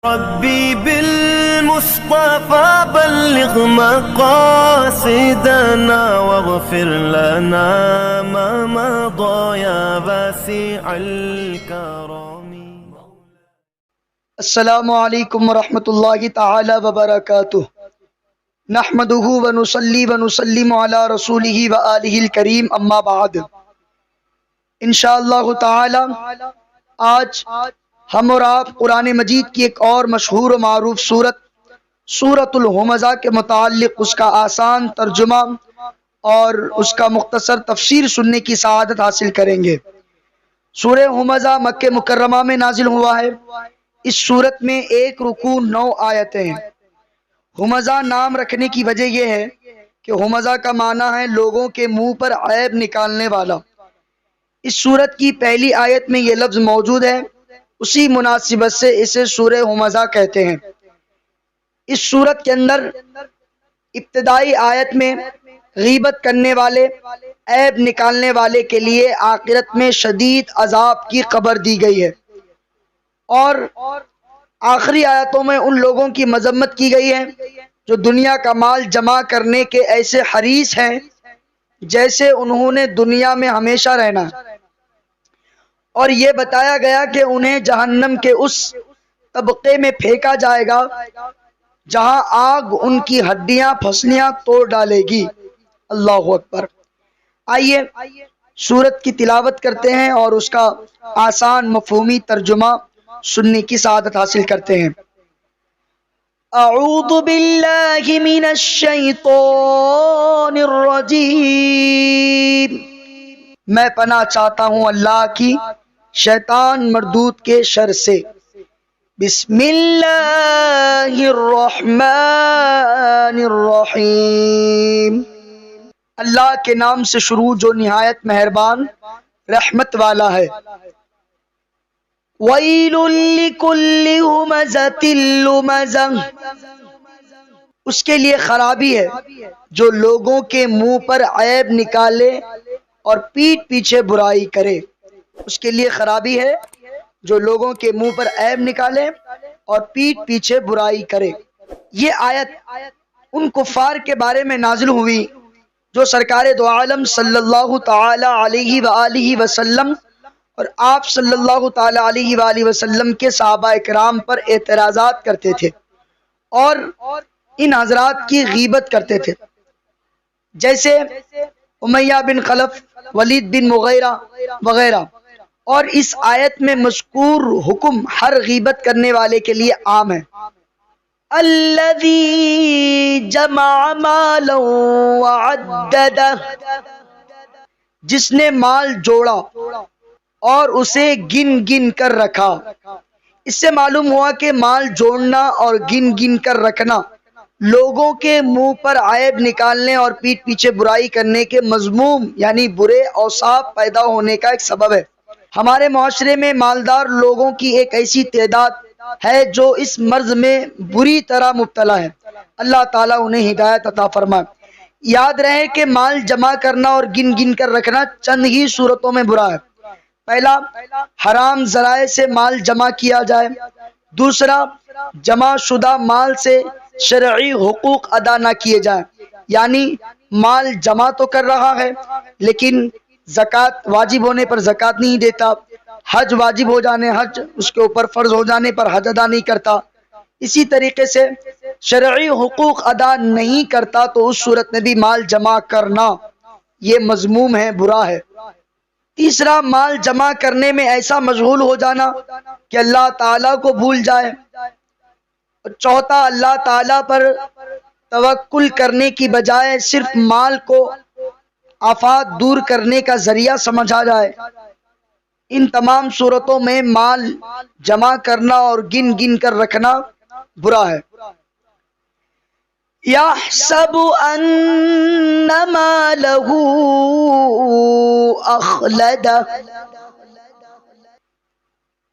ربي بالمصطفى بلغ مقاصدنا واغفر لنا ما مضى يا واسع الكرم. السلام علیکم ورحمۃ اللہ تعالی وبرکاتہ. نحمده ونصلی ونسلم علی رسولہ وآلہ الکریم، اما بعد. انشاءاللہ تعالی آج ہم اور آپ قرآن مجید کی ایک اور مشہور و معروف سورۃ الہمزہ کے متعلق اس کا آسان ترجمہ اور اس کا مختصر تفسیر سننے کی سعادت حاصل کریں گے. سورہ ہمزہ مکہ مکرمہ میں نازل ہوا ہے. اس سورت میں 1 رکوع 9 آیتیں ہیں. ہمزہ نام رکھنے کی وجہ یہ ہے کہ ہمزہ کا معنی ہے لوگوں کے منہ پر عیب نکالنے والا. اس سورت کی پہلی آیت میں یہ لفظ موجود ہے، اسی مناسبت سے اسے سورہ ہمزہ کہتے ہیں. اس سورت کے اندر ابتدائی آیت میں غیبت کرنے والے، عیب نکالنے والے کے لیے آخرت میں شدید عذاب کی خبر دی گئی ہے، اور آخری آیتوں میں ان لوگوں کی مذمت کی گئی ہے جو دنیا کا مال جمع کرنے کے ایسے حریص ہیں جیسے انہوں نے دنیا میں ہمیشہ رہنا ہے، اور یہ بتایا گیا کہ انہیں جہنم کے اس طبقے میں پھینکا جائے گا جہاں آگ ان کی ہڈیاں پھسلیاں توڑ ڈالے گی. اللہ اکبر. آئیے سورت کی تلاوت کرتے ہیں اور اس کا آسان مفہومی ترجمہ سننے کی سعادت حاصل کرتے ہیں. اعوذ باللہ من الشیطان الرجیم. میں پناہ چاہتا ہوں اللہ کی شیطان مردود کے شر سے. بسم اللہ الرحمن الرحیم. اللہ کے نام سے شروع جو نہایت مہربان رحمت والا ہے. وَيْلٌ لِكُلِّ ہُمَزَةٍ لُمَزَةٍ. اس کے لیے خرابی ہے جو لوگوں کے منہ پر عیب نکالے اور پیٹھ پیچھے برائی کرے. اس کے لیے خرابی ہے جو لوگوں کے منہ پر عیب نکالے اور پیٹھ پیچھے برائی کرے. یہ آیت ان کفار کے بارے میں نازل ہوئی جو سرکار دو عالم صلی اللہ تعالی علیہ وآلہ وسلم اور آپ صلی اللہ تعالی علیہ وآلہ وسلم کے صحابہ اکرام پر اعتراضات کرتے تھے اور ان حضرات کی غیبت کرتے تھے، جیسے امیہ بن خلف، ولید بن مغیرہ وغیرہ. اور اس آیت میں مذکور حکم ہر غیبت کرنے والے کے لیے عام ہے. الذی جمع مالا وعددہ. جس نے مال جوڑا اور اسے گن گن کر رکھا. اس سے معلوم ہوا کہ مال جوڑنا اور گن گن کر رکھنا لوگوں کے منہ پر عیب نکالنے اور پیٹھ پیچھے برائی کرنے کے مذموم یعنی برے اوصاف پیدا ہونے کا ایک سبب ہے. ہمارے معاشرے میں مالدار لوگوں کی ایک ایسی تعداد ہے جو اس مرض میں بری طرح مبتلا ہے. اللہ تعالیٰ انہیں ہدایت عطا فرمائے. یاد رہے کہ مال جمع کرنا اور گن گن کر رکھنا چند ہی صورتوں میں برا ہے. پہلا، حرام ذرائع سے مال جمع کیا جائے. دوسرا، جمع شدہ مال سے شرعی حقوق ادا نہ کیے جائیں، یعنی مال جمع تو کر رہا ہے لیکن زکوٰۃ واجب ہونے پر زکوٰۃ نہیں دیتا، حج واجب ہو جانے، حج اس کے اوپر فرض ہو جانے پر حج ادا نہیں کرتا، اسی طریقے سے شرعی حقوق ادا نہیں کرتا، تو اس صورت میں بھی مال جمع کرنا یہ مذموم ہے، برا ہے. تیسرا، مال جمع کرنے میں ایسا مشغول ہو جانا کہ اللہ تعالیٰ کو بھول جائے. چوتھا، اللہ تعالیٰ پر توکل کرنے کی بجائے صرف مال کو آفات دور کرنے کا ذریعہ سمجھا جائے. ان تمام صورتوں میں مال جمع کرنا اور گن گن کر رکھنا برا ہے. یحسب ان مالہ اخلدہ.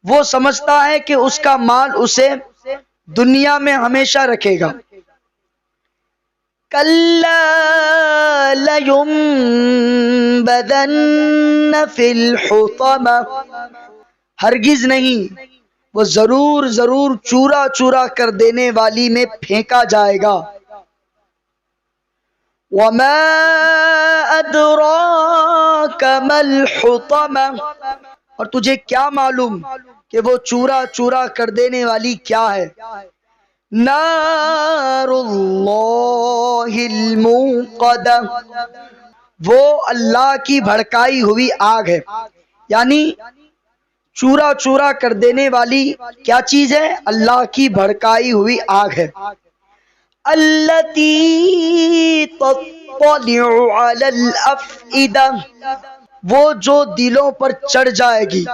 وہ سمجھتا ہے کہ اس کا مال اسے دنیا میں ہمیشہ رکھے گا. کلا لینبذن فی الحطمہ. ہرگز نہیں، وہ ضرور ضرور چورا چورا کر دینے والی میں پھینکا جائے گا۔ وَمَا أَدْرَاكَ مَا الْحُطَمَةُ، اور تجھے کیا معلوم کہ وہ چورا چورا کر دینے والی کیا ہے؟ نار اللہ الموقدہ، وہ اللہ کی بھڑکائی ہوئی آگ ہے۔ یعنی چورا چورا کر دینے والی کیا چیز ہے؟ اللہ کی بھڑکائی ہوئی آگ ہے۔ التی تطلع علی الافئدہ، وہ جو دلوں پر چڑھ جائے گی۔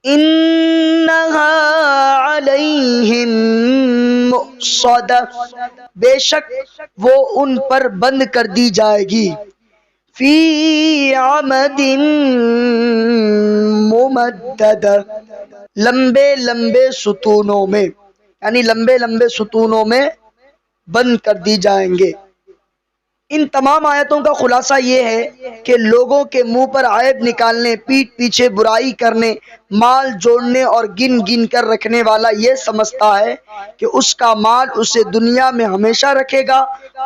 انہا علیہم مؤصدہ، بے شک وہ ان پر بند کر دی جائے گی۔ فی عمد ممددہ، لمبے لمبے ستونوں میں، یعنی لمبے لمبے ستونوں میں بند کر دی جائیں گے۔ ان تمام آیتوں کا خلاصہ یہ ہے کہ لوگوں کے منہ پر عیب نکالنے، پیٹھ پیچھے برائی کرنے، مال جوڑنے اور گن گن کر رکھنے والا یہ سمجھتا ہے کہ اس کا مال اسے دنیا میں ہمیشہ رکھے گا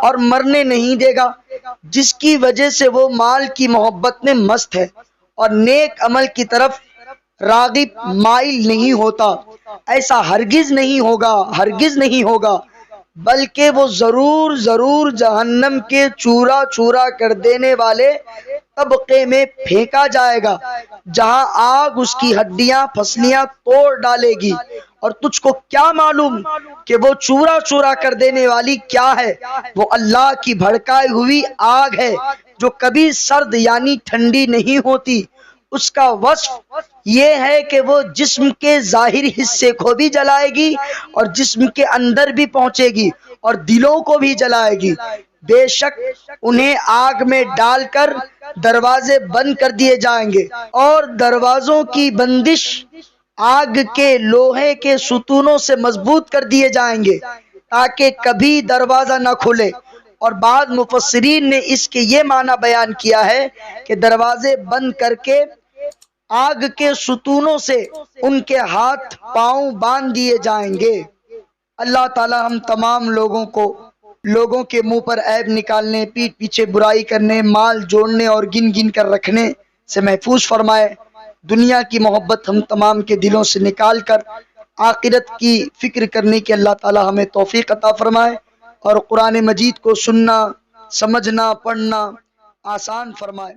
اور مرنے نہیں دے گا، جس کی وجہ سے وہ مال کی محبت میں مست ہے اور نیک عمل کی طرف راغب مائل نہیں ہوتا۔ ایسا ہرگز نہیں ہوگا، ہرگز نہیں ہوگا، بلکہ وہ ضرور ضرور جہنم کے چورا چورا کر دینے والے طبقے میں پھینکا جائے گا، جہاں آگ اس کی ہڈیاں پھسلیاں توڑ ڈالے گی۔ اور تجھ کو کیا معلوم کہ وہ چورا چورا کر دینے والی کیا ہے؟ وہ اللہ کی بھڑکائی ہوئی آگ ہے جو کبھی سرد یعنی ٹھنڈی نہیں ہوتی۔ اس کا وصف یہ ہے کہ وہ جسم کے ظاہری حصے کو بھی جلائے گی اور جسم کے اندر بھی پہنچے گی اور دلوں کو بھی جلائے گی۔ بے شک انہیں آگ میں ڈال کر دروازے بند کر دیے جائیں گے، اور دروازوں کی بندش آگ کے لوہے کے ستونوں سے مضبوط کر دیے جائیں گے تاکہ کبھی دروازہ نہ کھلے۔ اور بعض مفسرین نے اس کے یہ معنی بیان کیا ہے کہ دروازے بند کر کے آگ کے ستونوں سے ان کے ہاتھ پاؤں باندھ دیے جائیں گے۔ اللہ تعالی ہم تمام لوگوں کو لوگوں کے منہ پر عیب نکالنے، پیٹھ پیچھے برائی کرنے، مال جوڑنے اور گن گن کر رکھنے سے محفوظ فرمائے۔ دنیا کی محبت ہم تمام کے دلوں سے نکال کر آخرت کی فکر کرنے کی اللہ تعالی ہمیں توفیق عطا فرمائے، اور قرآن مجید کو سننا، سمجھنا، پڑھنا آسان فرمائے۔